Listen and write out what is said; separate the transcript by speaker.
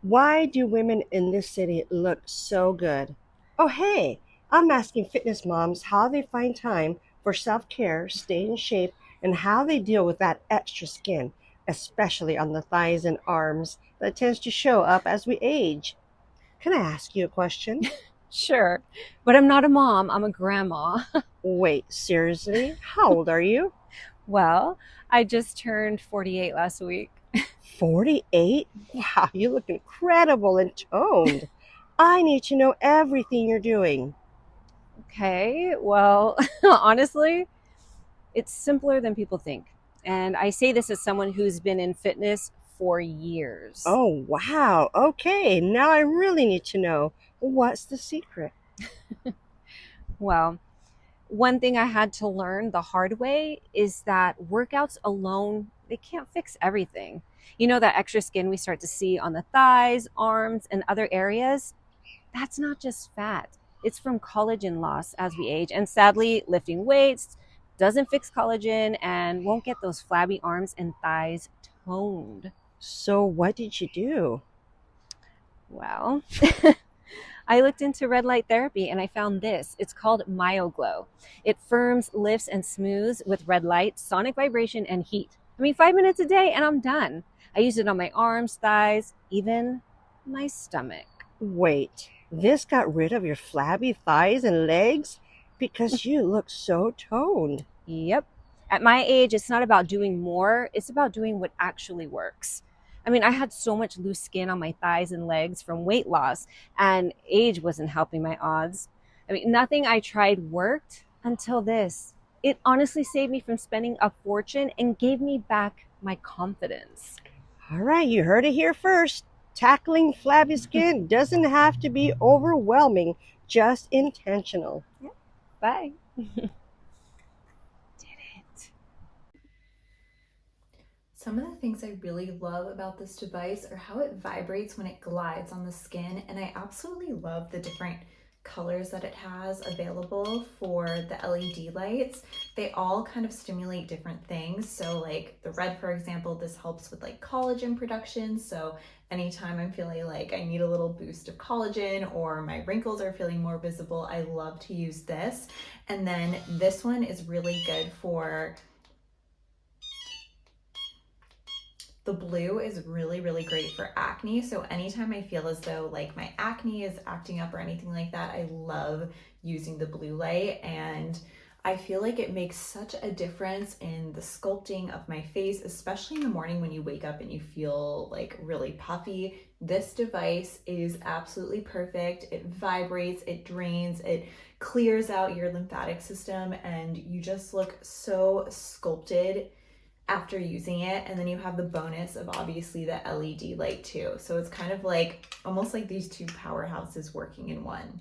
Speaker 1: Why do women in this city look so good? Oh, hey, I'm asking fitness moms how they find time for self care, stay in shape, and how they deal with that extra skin, especially on the thighs and arms that tends to show up as we age. Can I ask you a question?
Speaker 2: Sure, but I'm not a mom, I'm a grandma.
Speaker 1: Wait, seriously? How old are you?
Speaker 2: Well, I just turned 48 last week.
Speaker 1: 48? Wow, you look incredible and toned. I need to know everything you're doing.
Speaker 2: Okay, well, honestly, it's simpler than people think. And I say this as someone who's been in fitness for years.
Speaker 1: Oh, wow. Okay, now I really need to know what's the secret?
Speaker 2: Well, one thing I had to learn the hard way is that workouts alone, they can't fix everything. You know, that extra skin we start to see on the thighs, arms, and other areas? That's not just fat. It's from collagen loss as we age. And sadly, lifting weights doesn't fix collagen and won't get those flabby arms and thighs toned.
Speaker 1: So, what did you do?
Speaker 2: Well, I looked into red light therapy and I found this. It's called MyoGlow. It firms, lifts, and smooths with red light, sonic vibration, and heat. I mean, 5 minutes a day and I'm done. I use it on my arms, thighs, even my stomach.
Speaker 1: Wait, this got rid of your flabby thighs and legs? Because you look so toned.
Speaker 2: Yep. At my age, it's not about doing more, it's about doing what actually works. I mean, I had so much loose skin on my thighs and legs from weight loss, and age wasn't helping my odds. I mean, nothing I tried worked until this. It honestly saved me from spending a fortune and gave me back my confidence.
Speaker 1: All right, you heard it here first. Tackling flabby skin doesn't have to be overwhelming, just intentional.
Speaker 2: Yep. Bye. Did it.
Speaker 3: Some of the things I really love about this device are how it vibrates when it glides on the skin, and I absolutely love the different colors that it has available for the LED lights. They all kind of stimulate different things. So like the red, for example, this helps with like collagen production. So anytime I'm feeling like I need a little boost of collagen or my wrinkles are feeling more visible, I love to use this. And then this one is really good for the blue is really, really great for acne. So anytime I feel as though like my acne is acting up or anything like that, I love using the blue light. And I feel like it makes such a difference in the sculpting of my face, especially in the morning when you wake up and you feel like really puffy. This device is absolutely perfect. It vibrates, it drains, it clears out your lymphatic system, and you just look so sculpted after using it. And then you have the bonus of obviously the LED light too. So it's kind of like almost like these two powerhouses working in one.